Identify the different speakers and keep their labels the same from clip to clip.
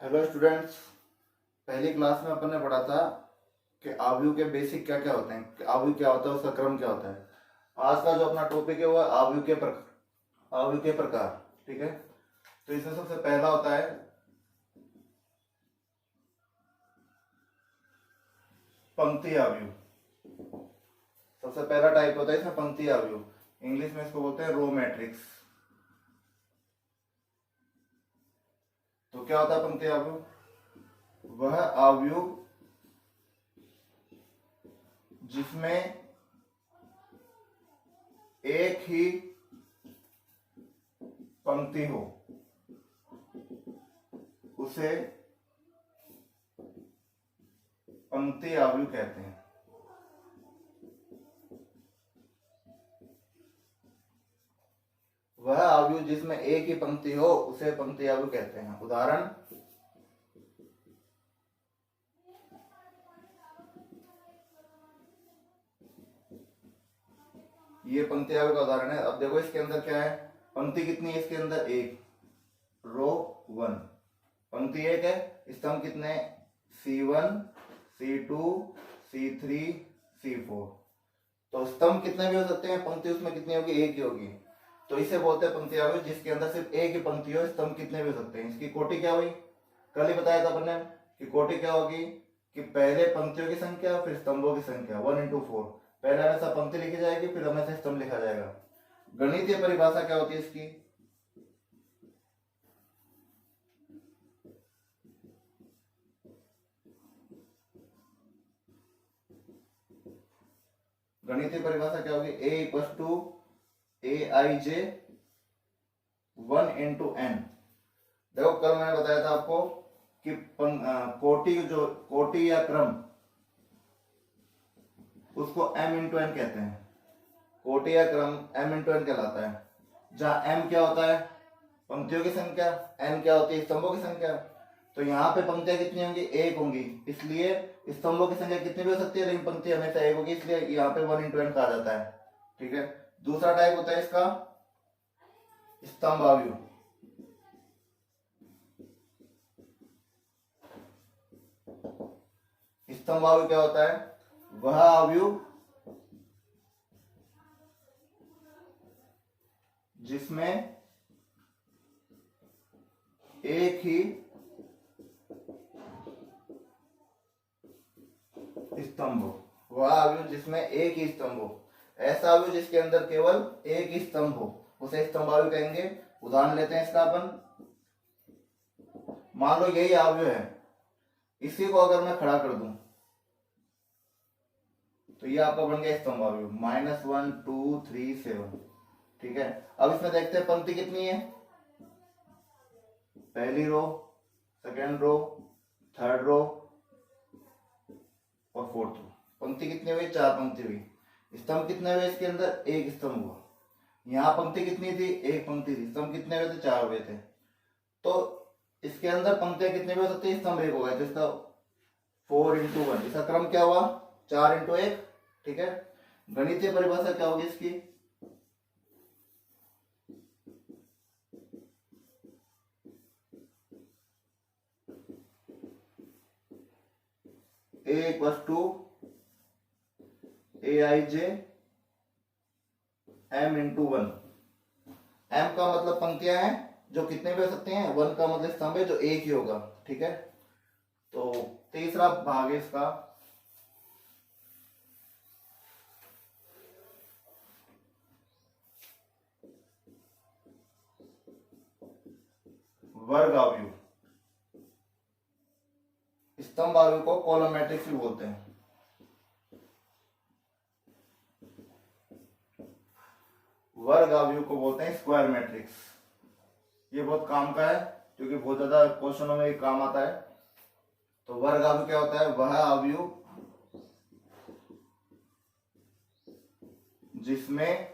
Speaker 1: Hello students. पहली class में अपन ने पढ़ा था कि आव्यूह के बेसिक क्या क्या होते हैं, कि आव्यूह क्या होता है, उसका क्रम क्या होता है। आज का जो अपना टॉपिक है वो है आव्यूह के प्रकार। ठीक है, तो इसमें सबसे पहला होता है पंक्ति आव्यूह। सबसे पहला टाइप होता है इसमें पंक्ति आव्यूह, इंग्लिश में इसको बोलते हैं रो मैट्रिक्स। तो क्या होता है पंक्ति आव्यूह? वह आव्यूह जिसमें एक ही पंक्ति हो उसे पंक्ति आव्यूह कहते हैं। वह आव्यूह जिसमें एक ही पंक्ति हो उसे पंक्ति आव्यूह कहते हैं। उदाहरण, ये पंक्ति आव्यूह का उदाहरण है। अब देखो इसके अंदर क्या है, पंक्ति कितनी है इसके अंदर? एक, रो 1, पंक्ति एक है। स्तंभ कितने? C1, C2, C3, C4। तो स्तंभ कितने भी हो सकते हैं, पंक्ति उसमें कितनी होगी? एक ही होगी। तो इसे बोलते हैं पंक्ति आव्यूह जिसके अंदर सिर्फ एक ही पंक्ति हो, स्तंभ कितने भी हो सकते हैं। इसकी कोटि क्या हुई? कल ही बताया था अपन ने कि कोटि क्या होगी कि पहले पंक्तियों की संख्या फिर स्तंभों की संख्या 1 into 4। पहले हमेशा पंक्ति लिखी जाएगी, फिर हमेशा स्तंभ लिखा जाएगा। गणितीय परिभाषा क्या होती है इसकी? गणितीय परिभाषा क्या होगी? A equal to AIJ 1 into n। देखो कल मैंने बताया था आपको कि कोटि या क्रम उसको m into n कहते हैं। कोटि या क्रम m into n कहलाता है। जहां m क्या होता है? पंक्तियों की संख्या, n क्या होती है? स्तंभों की संख्या। तो यहाँ पे पंक्तियां कितनी होंगी? एक होंगी, इसलिए स्तंभों की संख्या कितनी भी हो सकती है लेकिन पंक्ति हमेशा एक होगी, इसलिए यहाँ पे 1 into n कहा जाता है। ठीक है। दूसरा टाइप होता है इसका स्तंभ आव्यूह। स्तंभ आव्यूह क्या होता है? वह आव्यूह जिसमें एक ही स्तंभ हो। वह आव्यूह जिसमें एक ही स्तंभ हो। ऐसा आव्यूह जिसके अंदर केवल एक ही स्तंभ हो उसे स्तंभ आव्यूह कहेंगे। उदाहरण लेते हैं इसका अपन। मान लो यही आव्यूह है, इसी को अगर मैं खड़ा कर दूं तो ये आपका बन गया स्तंभ आव्यूह -1 2 3 7। ठीक है। अब इसमें देखते हैं पंक्ति कितनी है। पहली रो, सेकेंड रो, थर्ड रो और फोर्थ रो। पंक्ति कितनी हुई? 4 पंक्ति हुई। स्तंभ कितने हुए इसके अंदर? एक स्तंभ हुआ। यहाँ पंक्ति कितनी थी? एक पंक्ति थी। स्तंभ कितने हुए थे? 4 हुए थे। तो इसके अंदर पंक्तियां कितनी भी हो सकती है? स्तंभ एक हो गए, तो इसका 4 into 1। इसका क्रम क्या हुआ? 4 into 1। ठीक है। गणितीय परिभाषा क्या होगी इसकी? A equal to AIJ m into 1। m का मतलब पंक्तियां हैं जो कितने भी हो सकते हैं, 1 का मतलब स्तंभ है जो एक ही होगा। ठीक है। तो तीसरा भाग है इसका वर्ग आव्यूह। स्तंभ आव्यूह को कॉलम मैट्रिक्स भी बोलते हैं। वर्ग आव्यूह को बोलते हैं स्क्वायर मैट्रिक्स। ये बहुत काम का है क्योंकि बहुत ज्यादा क्वेश्चनों में ये काम आता है। तो वर्ग आव्यूह क्या होता है? वह आव्यूह जिसमें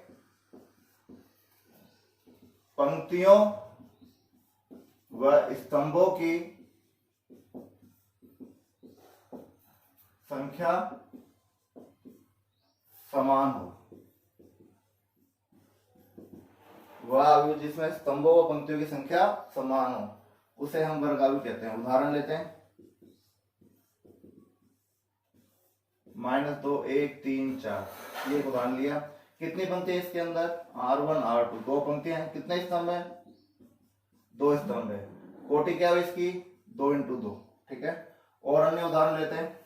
Speaker 1: पंक्तियों व स्तंभों की संख्या समान हो। वह आव्यूह जिसमें स्तंभों व पंक्तियों की संख्या समान हो। उसे हम वर्गावयु कहते हैं। उदाहरण लेते हैं, -2 1 3 4, ये एक उदाहरण लिया। कितनी पंक्ति है इसके अंदर? R1 R2, दो पंक्तियां हैं। कितने स्तंभ है? दो स्तंभ है। कोटि क्या है इसकी? 2 × 2, ठीक है। और अन्य उदाहरण लेते हैं,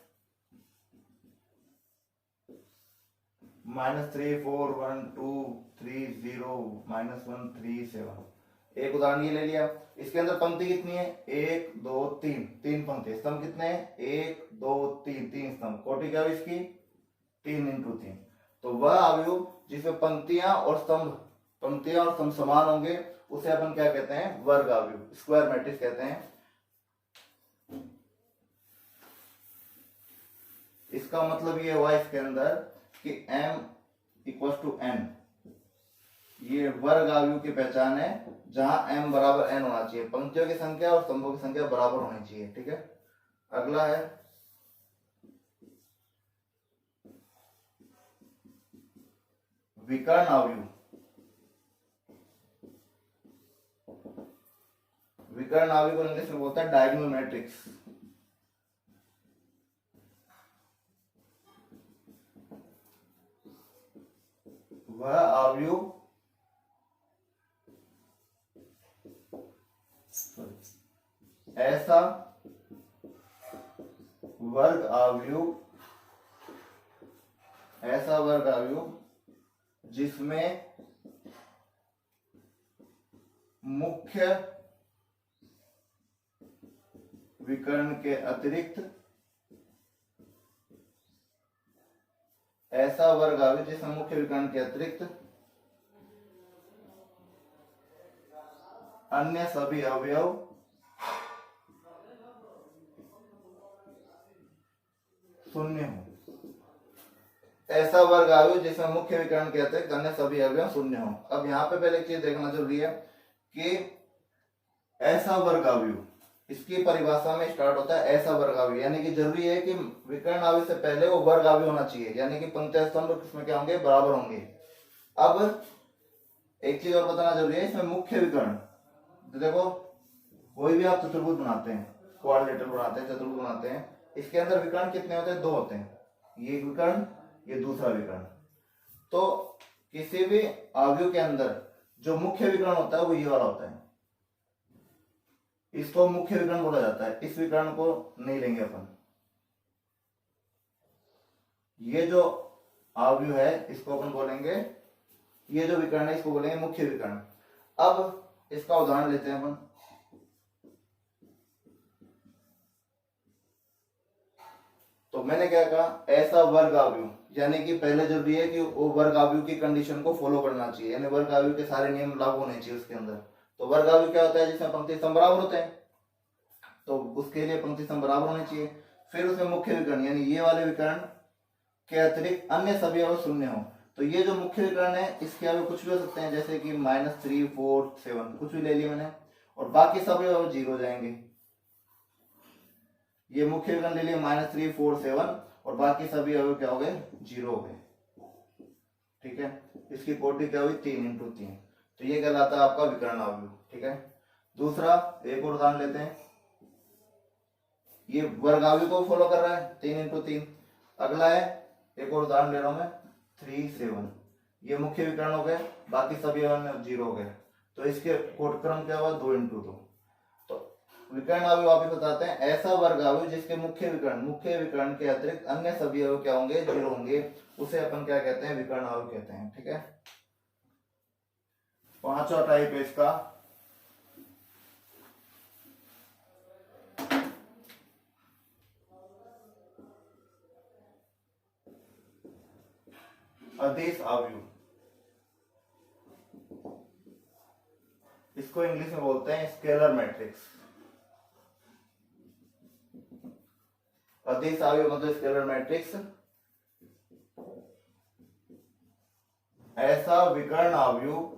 Speaker 1: -3 4 1 2 3 0 -1 3 7, एक उदाहरण ये ले लिया। इसके अंदर पंक्ति कितनी है? 1 2 3, तीन पंक्ति। स्तंभ कितने हैं? 1 2 3, तीन स्तंभ। कोटि क्या है इसकी? 3 × 3। तो वह अवयव जिसमें पंक्तियां और स्तंभ समान होंगे उसे अपन क्या कहते हैं? वर्ग अवयव, स्क्वायर मैट्रिक्स कहते हैं। इसका मतलब ये हुआ इसके अंदर कि m = n, ये वर्ग अवयव की पहचान है जहां m बराबर n होना चाहिए। पंक्तियों की संख्या और स्तंभों की संख्या बराबर होनी चाहिए, ठीक है। अगला है विकर्ण अवयव। विकर्ण अवयव को इंग्लिश में बोलता है डायगोनल मैट्रिक्स। वह अवयव ऐसा वर्ग अवयव जिसमें मुख्य विकर्ण के अतिरिक्त ऐसा वर्ग अवयव जिसमें मुख्य विकर्ण के अतिरिक्त अन्य सभी अवयव शून्य हो। ऐसा वर्ग अवयव जिसमें मुख्य विकर्ण के अतिरिक्त अन्य सभी अवयव शून्य हो। अब यहाँ पे पहले एक चीज देखना जरूरी है कि ऐसा वर्ग अवयव, इसकी परिभाषा में स्टार्ट होता है ऐसा वर्ग अवयव, यानी कि जरूरी है कि विकर्ण अवयव से पहले वो वर्ग अवयव होना चाहिए, यानी कि पंक्ति स्तंभ किसमें क्या होंगे? बराबर होंगे। अब एक चीज और बताना जरूरी है, इसमें मुख्य विकर्ण, तो देखो कोई भी आप चतुर्भुज बनाते हैं, क्वाड्रिलेटरल बनाते हैं, चतुर्भुज बनाते हैं, इसके अंदर विकर्ण कितने होते हैं? दो होते हैं। ये विकर्ण, ये दूसरा विकर्ण। तो किसी भी अवयव के अंदर जो मुख्य विकर्ण होता है वो ये वाला होता है, इसको मुख्य विकर्ण बोला जाता है। इस विकर्ण को नहीं लेंगे अपन। ये जो अवयव है इसको अपन बोलेंगे, ये जो विकर्ण है इसको बोलेंगे मुख्य विकर्ण। अब इसका उदाहरण लेते हैं अपन। तो मैंने क्या कहा? ऐसा वर्ग अवयव, यानी कि पहले जरूरी है कि वो वर्ग अवयव की कंडीशन को फॉलो करना चाहिए, यानी वर्ग अवयव के सारे नियम लागू होने चाहिए उसके अंदर। तो वर्ग अवयव क्या होता है? जिसमें पंक्ति स्तंभ बराबर होते हैं, तो उसके लिए पंक्ति स्तंभ बराबर होने चाहिए। फिर उसमें मुख्य विकर्ण, यानी ये वाले विकर्ण के अतिरिक्त अन्य सभी अवयव शून्य हो। तो ये जो मुख्य विकर्ण है इसके अवयव कुछ भी हो सकते हैं, जैसे कि -3 4 7, कुछ भी ले लिया मैंने, और बाकी सभी अवयव 0 हो जाएंगे। ये मुख्य विकर्ण ले लिया -3 4 7, और बाकी सभी अवयव क्या हो गए? 0 हो गए, ठीक है। इसकी कोटि क्या हुई? 3 × 3। तो ये कहलाता है आपका विकर्ण अवयव, ठीक है। दूसरा एक और उदाहरण लेते हैं। ये वर्ग अवयव को फॉलो कर रहा है, 3 × 3। अगला है, एक और उदाहरण ले रहा हूं मैं, 3 7। ये मुख्य विकर्ण हो गए, बाकी सभी अवयव 0 हो गए। तो इसके कोटक्रम क्या हुआ? 2 × 2। विकर्ण अवयव वापिस बताते हैं, ऐसा वर्ग अवयव जिसके मुख्य विकर्ण के अतिरिक्त अन्य सभी अवयव क्या होंगे? 0 होंगे, उसे अपन क्या कहते हैं? विकर्ण अवयव कहते हैं, ठीक है। पांचवा टाइप है इसका अदिश अवयव। इसको इंग्लिश में बोलते हैं स्केलर मैट्रिक्स। अदिश अवयव मतलब स्केलर मैट्रिक्स, ऐसा विकर्ण अवयव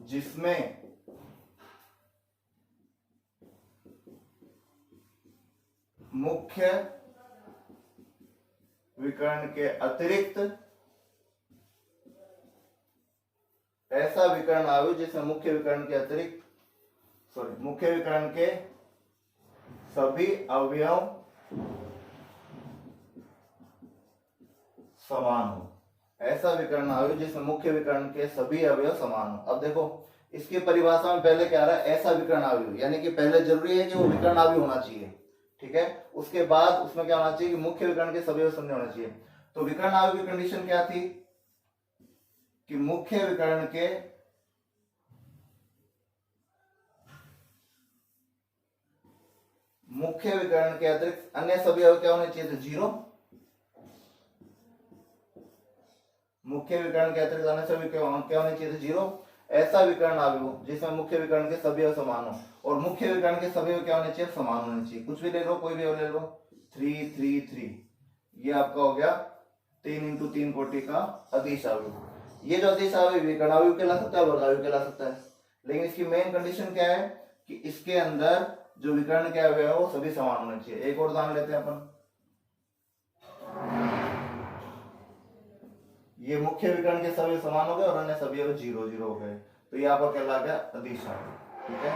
Speaker 1: जिसमें मुख्य विकर्ण के अतिरिक्त ऐसा विकर्ण अवयव जिसमें मुख्य विकर्ण के मुख्य विकर्ण के सभी अवयव समान हो। ऐसा विकर्ण अवयव जिसमें मुख्य विकर्ण के सभी अवयव समान हो। अब देखो इसकी परिभाषा में पहले क्या रहा है, ऐसा विकर्ण अवयव, यानी कि पहले जरूरी है कि वो विकर्ण अवयव होना चाहिए, ठीक है। उसके बाद उसमें क्या होना चाहिए कि मुख्य विकर्ण के सभी अवयव समान होना चाहिए। तो विकर्ण अवयव की कंडीशन क्या थी कि मुख्य विकर्ण के अतिरिक्त अन्य सभी अवयव क्या होने चाहिए थे, 0। मुख्य विकर्ण के अतिरिक्त अन्य सभी क्या होने चाहिए थे, 0। ऐसा विकर्ण अवयव जिसमें मुख्य विकर्ण के सभी अवयव समान हो, और मुख्य विकर्ण के सभी अवयव क्या होने चाहिए, समान होने चाहिए। कुछ भी ले लो, कोई भी ले लो, 3 3 3, ये आपका हो गया 3 × 3 कोटि का अदिश अवयव। ये जो अदिश अवयव विकर्ण अवयव कहला सकता है, वर्ग अवयव कहला सकता है। लेकिन इसकी मेन कंडीशन क्या है कि इसके अंदर जो विकर्ण के अवयव है वो सभी समान होने चाहिए। एक और उदाहरण लेते हैं अपन। ये मुख्य विकर्ण के सभी समान हो गए और अन्य सभी 0 0 हो गए, तो ये आपका कहला गया अदिश अवयव, ठीक है।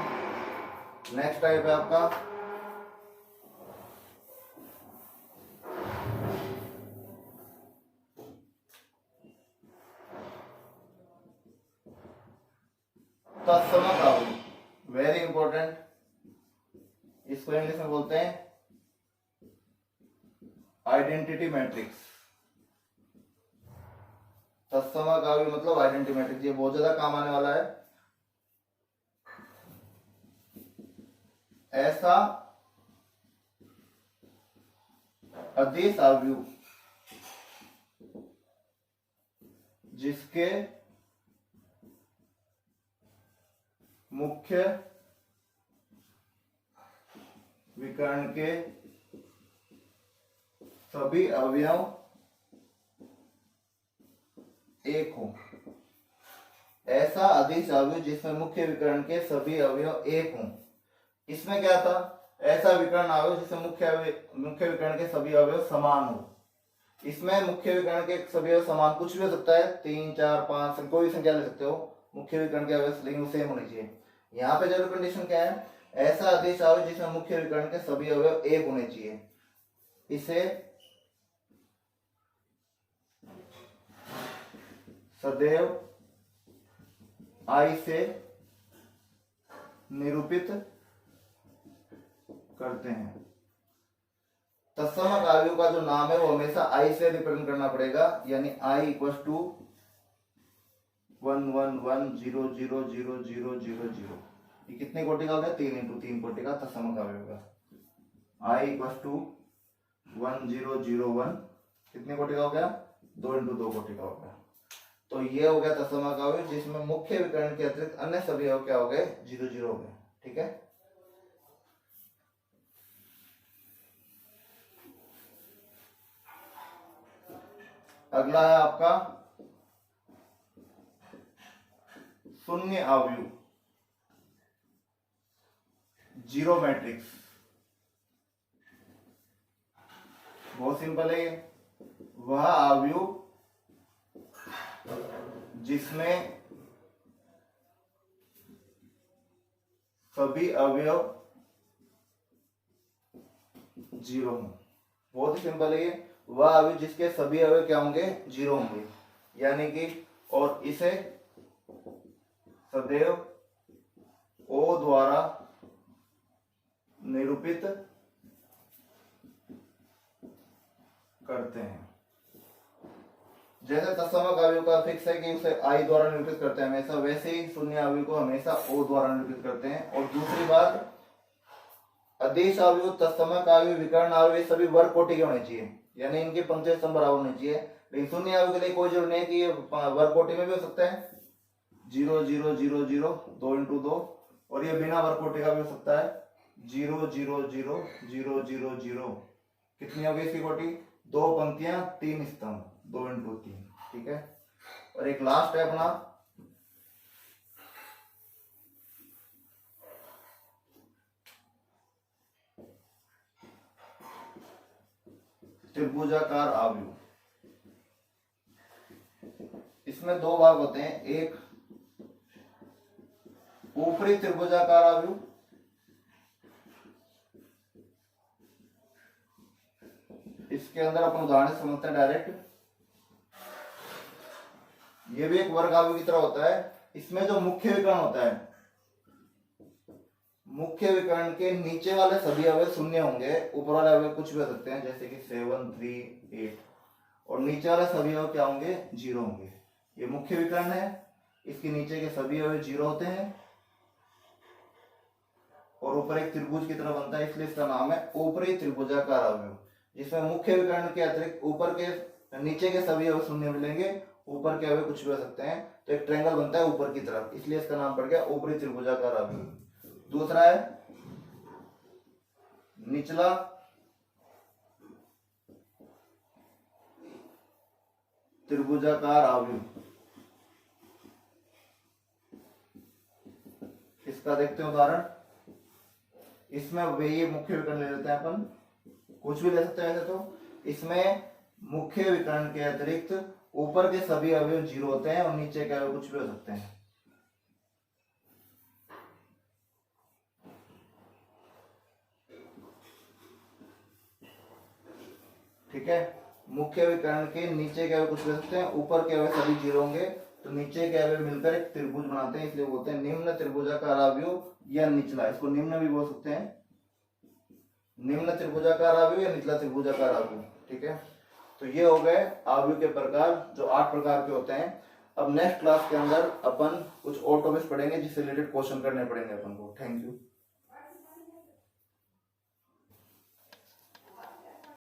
Speaker 1: नेक्स्ट टाइप है आपका तत्समक अवयव। वेरी इंपॉर्टेंट, इसको इंग्लिश में बोलते हैं आइडेंटिटी मैट्रिक्स। तत्समक अवयव मतलब आइडेंटिटी मैट्रिक्स, ये बहुत ज्यादा काम आने वाला है। ऐसा अदिश अवयव जिसके मुख्य विकर्ण के सभी अवयव एक हो। ऐसा अदिश अवयव जिसमें मुख्य विकर्ण के सभी अवयव एक हों। इसमें क्या था, ऐसा विकर्ण अवयव जिसमें मुख्य विकर्ण के सभी अवयव समान हो। इसमें मुख्य विकर्ण के सभी अवयव समान कुछ भी हो सकता है, 3 4 5 कोई भी संख्या ले सकते हो, मुख्य विकर्ण के अवयव लेकिन वो सेम होने चाहिए। यहाँ पे जरूर कंडीशन क्या है, ऐसा अदिश अवयव जिसमें मुख्य विकर्ण के सभी अवयव एक होने चाहिए। इसे सदैव I से निरूपित करते हैं। तत्समक अवयव का जो नाम है वो हमेशा I से रिप्रेजेंट करना पड़ेगा, यानी I = 1 1 1 0 0 0 0 0 0। ये कितने कोटि का हो गया, 3 × 3 कोटि का तत्समक अवयव का। I = 1 0 0 1 कितने कोटि का हो गया, 2 × 2 कोटि का हो गया। तो ये हो गया तत्समक अवयव जिसमें मुख्य विकर्ण के अतिरिक्त अन्य सभी अवयव क्या हो गए, 0 0 हो गए, ठीक है। अगला है आपका शून्य अवयव, जीरो मैट्रिक्स। बहुत सिंपल है ये, वह अवयव जिसमें सभी अवयव 0 हों। बहुत ही सिंपल है ये, वह अवयव जिसके सभी अवयव क्या होंगे, 0 होंगे, यानी कि, और इसे सदैव O द्वारा निरूपित करते हैं। जैसे तत्समक अवयव का फिक्स है कि उसे I द्वारा निरूपित करते हैं हमेशा, वैसे ही शून्य अवयव को हमेशा O द्वारा निरूपित करते हैं। और दूसरी बात, अदिश अवयव, तत्समक अवयव, विकर्ण अवयव सभी वर्ग कोटि के होने चाहिए, यानी इनके पंक्तिय स्तंभ बराबर होने चाहिए। लेकिन शून्य अवयव के लिए कोई जरूरी नहीं है कि ये वर्ग कोटि में भी हो सकता है, 0 0 0 0 2 × 2, और ये बिना वर्ग कोटि का भी हो सकता है, 0 0 0 0 0 0। कितनी होगी इसकी कोटि, 2 पंक्तियां 3 स्तंभ, 2 × 3, ठीक है। और एक लास्ट है अपना त्रिभुजाकार अवयव। इसमें 2 भाग होते हैं, एक ऊपरी त्रिभुजाकार अवयव, इसके अंदर अपन उदाहरण समझते हैं डायरेक्ट। ये भी एक वर्ग अवयव की तरह होता है। इसमें जो मुख्य विकर्ण होता है, मुख्य विकर्ण के नीचे वाले सभी अवयव शून्य होंगे, ऊपर वाले अवयव कुछ भी हो सकते हैं, जैसे कि 7, 3, 8, और नीचे वाले सभी अवयव क्या होंगे, 0 होंगे। ये मुख्य विकर्ण है, इसके नीचे के सभी अवयव 0 होते हैं और ऊपर एक त्रिभुज की तरह बनता है, इसलिए इसका नाम है ऊपरी त्रिभुजाकार अवयव, जिसमें मुख्य विकर्ण के अतिरिक्त ऊपर के नीचे के सभी अवयव शून्य मिलेंगे, ऊपर के अवयव कुछ भी हो सकते हैं, तो एक ट्रायंगल बनता है ऊपर की तरफ, इसलिए इसका नाम पड़ गया ऊपरी त्रिभुजाकार अवयव। दूसरा है निचला त्रिभुजाकार अवयव। इसका देखते हैं उदाहरण। इसमें वही मुख्य विकर्ण ले लेते हैं अपन, कुछ भी ले सकते हैं ऐसे तो। इसमें मुख्य विकर्ण के अतिरिक्त ऊपर के सभी अवयव 0 होते हैं और नीचे के अवयव कुछ भी हो सकते हैं। ठीक है, मुख्य विकर्ण के नीचे के अवयव कुछ भी हो सकते हैं, ऊपर के अवयव सभी 0 होंगे, तो नीचे के अवयव मिलकर एक त्रिभुज बनाते हैं, इसलिए बोलते हैं निम्न त्रिभुजाकार अवयव या निचला। इसको निम्न भी बोल सकते हैं, निम्न त्रिभुजाकार अवयव या निचला त्रिभुजाकार अवयव। ठीक है, तो ये हो गए अवयव के प्रकार, जो 8 प्रकार के होते हैं। अब नेक्स्ट क्लास के अंदर अपन कुछ और टॉपिक्स पढ़ेंगे जिससे रिलेटेड क्वेश्चन करने पड़ेंगे अपन को। Thank you.